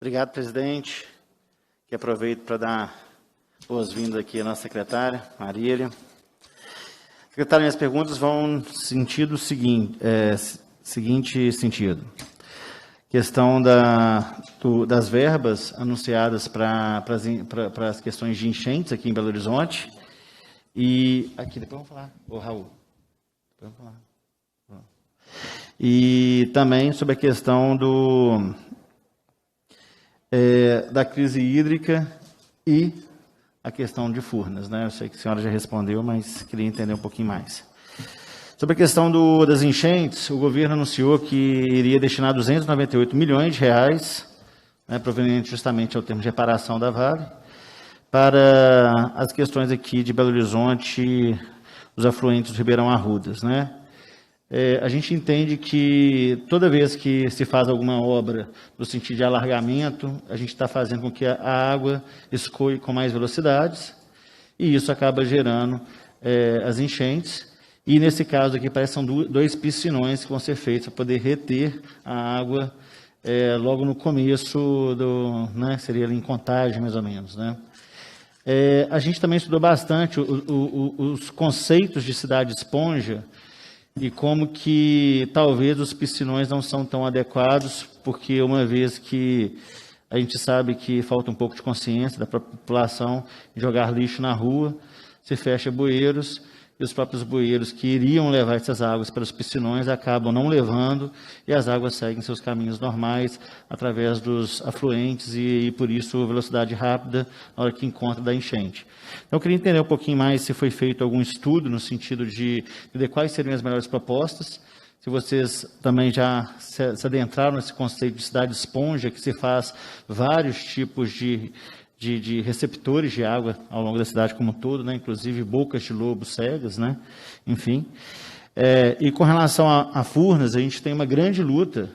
Obrigado, presidente. Que aproveito para dar boas-vindas aqui à nossa secretária, Marília. Secretária, minhas perguntas vão no sentido seguinte sentido. Questão das verbas anunciadas para as questões de enchentes aqui em Belo Horizonte. E aqui, depois vamos falar, Raul. Depois vamos falar. E também sobre a questão da crise hídrica e a questão de Furnas, né? Eu sei que a senhora já respondeu, mas queria entender um pouquinho mais. Sobre a questão das enchentes, o governo anunciou que iria destinar 298 milhões de reais, né, proveniente justamente ao termo de reparação da Vale, para as questões aqui de Belo Horizonte, os afluentes do Ribeirão Arrudas, né? A gente entende que toda vez que se faz alguma obra no sentido de alargamento, a gente está fazendo com que a água escoe com mais velocidades, e isso acaba gerando as enchentes. E nesse caso aqui parece que são dois piscinões que vão ser feitos para poder reter a água logo no começo né, seria ali em Contagem, mais ou menos, né? A gente também estudou bastante os conceitos de cidade esponja e como que talvez os piscinões não são tão adequados, porque uma vez que a gente sabe que falta um pouco de consciência da própria população em jogar lixo na rua, se fecha bueiros, e os próprios bueiros que iriam levar essas águas para os piscinões acabam não levando, e as águas seguem seus caminhos normais através dos afluentes e por isso velocidade rápida na hora que encontra da enchente. Então, eu queria entender um pouquinho mais se foi feito algum estudo no sentido de ver quais seriam as melhores propostas, se vocês também já se adentraram nesse conceito de cidade esponja, que se faz vários tipos de receptores de água ao longo da cidade como um todo, né? Inclusive bocas de lobo cegas, né? Enfim. E com relação a Furnas, a gente tem uma grande luta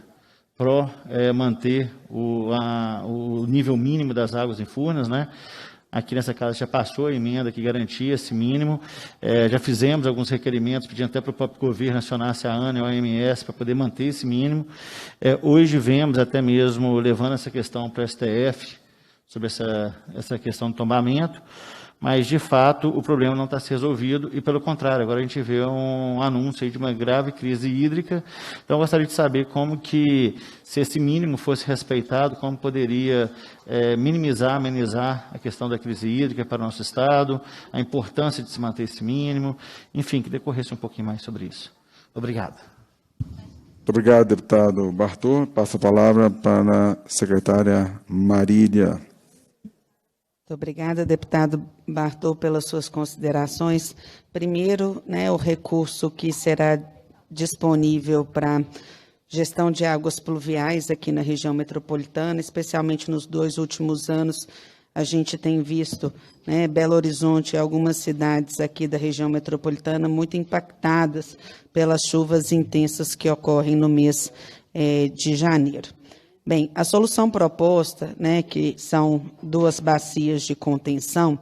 para manter o nível mínimo das águas em Furnas, né? Aqui nessa casa já passou a emenda que garantia esse mínimo, já fizemos alguns requerimentos, pedindo até para o próprio governo acionasse a ANA e a OMS para poder manter esse mínimo. Hoje vemos até mesmo levando essa questão para o STF, sobre essa questão do tombamento, mas, de fato, o problema não está se resolvido e, pelo contrário, agora a gente vê um anúncio aí de uma grave crise hídrica. Então, eu gostaria de saber como que, se esse mínimo fosse respeitado, como poderia amenizar a questão da crise hídrica para o nosso Estado, a importância de se manter esse mínimo, enfim, que decorresse um pouquinho mais sobre isso. Obrigado. Muito obrigado, deputado Bartô. Passo a palavra para a secretária Marília. Muito obrigada, deputado Bartô, pelas suas considerações. Primeiro, né, o recurso que será disponível para gestão de águas pluviais aqui na região metropolitana, especialmente nos 2 últimos anos, a gente tem visto, né, Belo Horizonte e algumas cidades aqui da região metropolitana muito impactadas pelas chuvas intensas que ocorrem no mês de janeiro. Bem, a solução proposta, né, que são 2 bacias de contenção,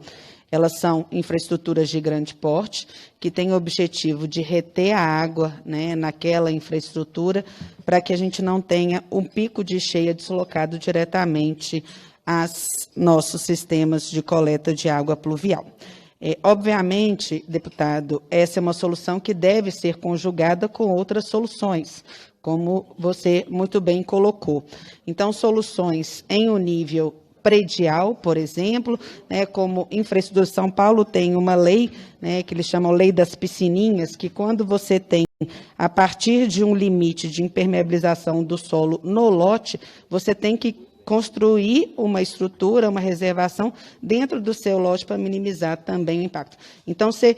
elas são infraestruturas de grande porte, que têm o objetivo de reter a água, né, naquela infraestrutura, para que a gente não tenha um pico de cheia deslocado diretamente aos nossos sistemas de coleta de água pluvial. Obviamente, deputado, essa é uma solução que deve ser conjugada com outras soluções, como você muito bem colocou. Então, soluções em um nível predial, por exemplo, né, como infraestrutura. São Paulo tem uma lei, né, que eles chamam Lei das Piscininhas, que quando você tem, a partir de um limite de impermeabilização do solo no lote, você tem que construir uma estrutura, uma reservação dentro do seu lote para minimizar também o impacto. Então, você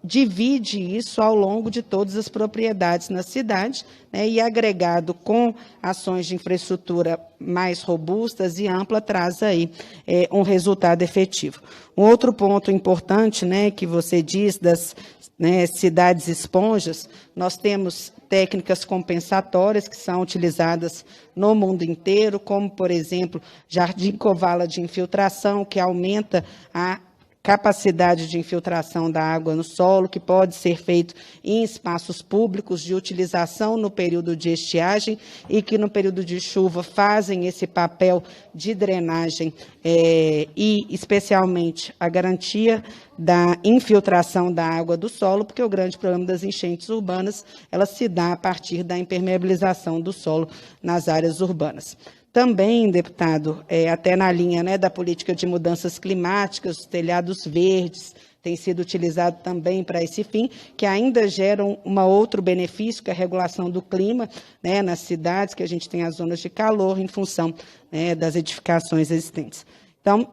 divide isso ao longo de todas as propriedades na cidade, né, e agregado com ações de infraestrutura mais robustas e ampla, traz aí um resultado efetivo. Um outro ponto importante, né, que você diz das, né, cidades esponjas, nós temos técnicas compensatórias que são utilizadas no mundo inteiro, como, por exemplo, jardim covala de infiltração, que aumenta a capacidade de infiltração da água no solo, que pode ser feito em espaços públicos de utilização no período de estiagem e que no período de chuva fazem esse papel de drenagem e, especialmente, a garantia da infiltração da água do solo, porque o grande problema das enchentes urbanas, ela se dá a partir da impermeabilização do solo nas áreas urbanas. Também, deputado, até na linha, né, da política de mudanças climáticas, os telhados verdes têm sido utilizados também para esse fim, que ainda geram um outro benefício, que é a regulação do clima, né, nas cidades, que a gente tem as zonas de calor em função, né, das edificações existentes. Então,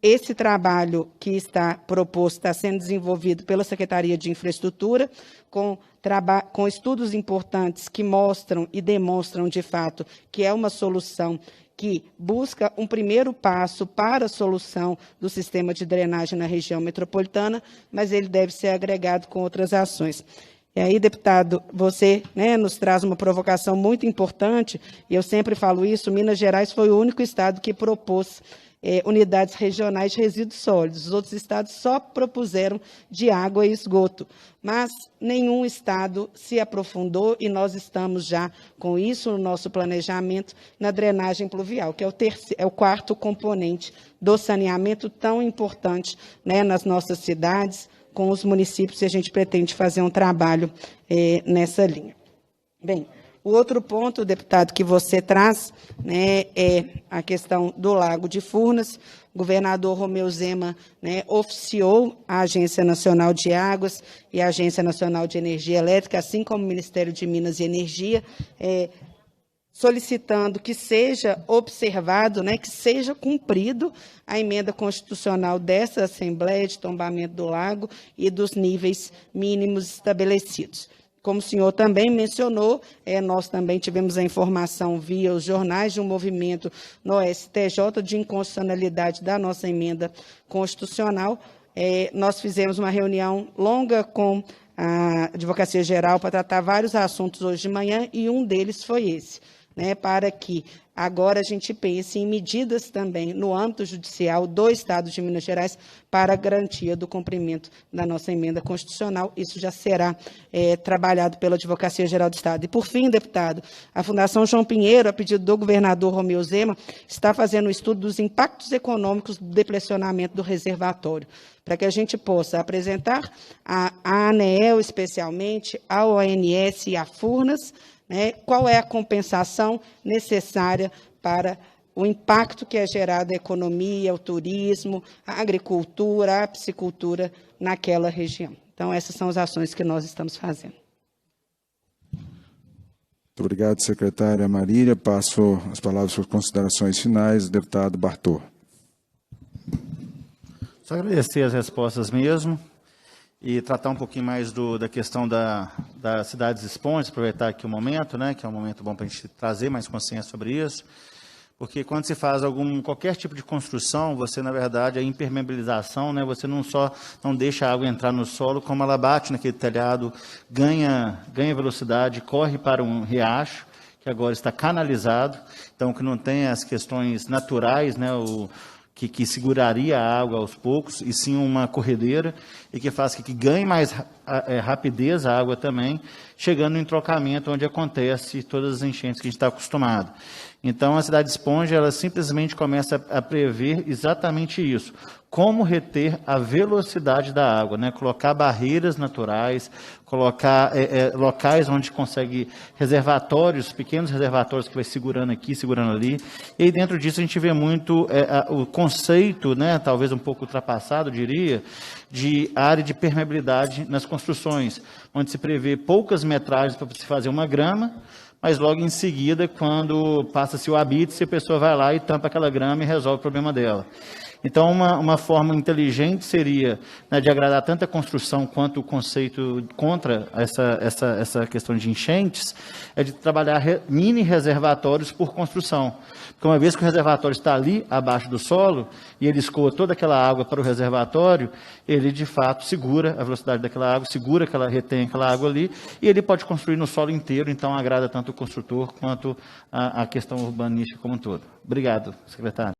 esse trabalho que está proposto está sendo desenvolvido pela Secretaria de Infraestrutura, com estudos importantes que mostram e demonstram, de fato, que é uma solução que busca um primeiro passo para a solução do sistema de drenagem na região metropolitana, mas ele deve ser agregado com outras ações. E aí, deputado, você, né, nos traz uma provocação muito importante, e eu sempre falo isso, Minas Gerais foi o único estado que propôs unidades regionais de resíduos sólidos. Os outros estados só propuseram de água e esgoto, mas nenhum estado se aprofundou e nós estamos já com isso no nosso planejamento na drenagem pluvial, que é o quarto componente do saneamento tão importante, né, nas nossas cidades, com os municípios, e a gente pretende fazer um trabalho nessa linha. Bem, o outro ponto, deputado, que você traz, né, é a questão do Lago de Furnas. O governador Romeu Zema, né, oficiou a Agência Nacional de Águas e a Agência Nacional de Energia Elétrica, assim como o Ministério de Minas e Energia, solicitando que seja observado, né, que seja cumprido a emenda constitucional dessa Assembleia de tombamento do lago e dos níveis mínimos estabelecidos. Como o senhor também mencionou, nós também tivemos a informação via os jornais de um movimento no STJ de inconstitucionalidade da nossa emenda constitucional. Nós fizemos uma reunião longa com a Advocacia Geral para tratar vários assuntos hoje de manhã, e um deles foi esse, né, para que agora a gente pense em medidas também no âmbito judicial do Estado de Minas Gerais para a garantia do cumprimento da nossa emenda constitucional. Isso já será trabalhado pela Advocacia Geral do Estado. E, por fim, deputado, a Fundação João Pinheiro, a pedido do governador Romeu Zema, está fazendo um estudo dos impactos econômicos do deplecionamento do reservatório, para que a gente possa apresentar a ANEEL, especialmente, a ONS e a Furnas, né, qual é a compensação necessária para o impacto que é gerado à economia, ao turismo, à agricultura, à piscicultura naquela região. Então, essas são as ações que nós estamos fazendo. Muito obrigado, secretária Marília. Passo as palavras para as considerações finais, deputado Bartô. Só agradecer as respostas mesmo e tratar um pouquinho mais da questão das cidades esponjas, aproveitar aqui o momento, né, que é um momento bom para a gente trazer mais consciência sobre isso, porque quando se faz qualquer tipo de construção, você, na verdade, a impermeabilização, né, você não deixa a água entrar no solo, como ela bate naquele telhado, ganha velocidade, corre para um riacho, que agora está canalizado, então que não tem as questões naturais, né, que seguraria a água aos poucos, e sim uma corredeira, e que faz que ganhe mais rapidez a água também, chegando no entrocamento onde acontece todas as enchentes que a gente está acostumado. Então, a cidade esponja, ela simplesmente começa a prever exatamente isso, como reter a velocidade da água, né? Colocar barreiras naturais, colocar locais onde consegue reservatórios, pequenos reservatórios que vai segurando aqui, segurando ali, e aí dentro disso a gente vê muito o conceito, né, talvez um pouco ultrapassado, diria, de área de permeabilidade nas construções, onde se prevê poucas metragens para se fazer uma grama, mas logo em seguida, quando passa-se o habite, a pessoa vai lá e tampa aquela grama e resolve o problema dela. Então, uma forma inteligente seria, né, de agradar tanto a construção quanto o conceito contra essa questão de enchentes, é de trabalhar mini reservatórios por construção. Porque uma vez que o reservatório está ali, abaixo do solo, e ele escoa toda aquela água para o reservatório, ele, de fato, segura a velocidade daquela água, retém aquela água ali, e ele pode construir no solo inteiro, então agrada tanto o construtor quanto a questão urbanística como um todo. Obrigado, secretário.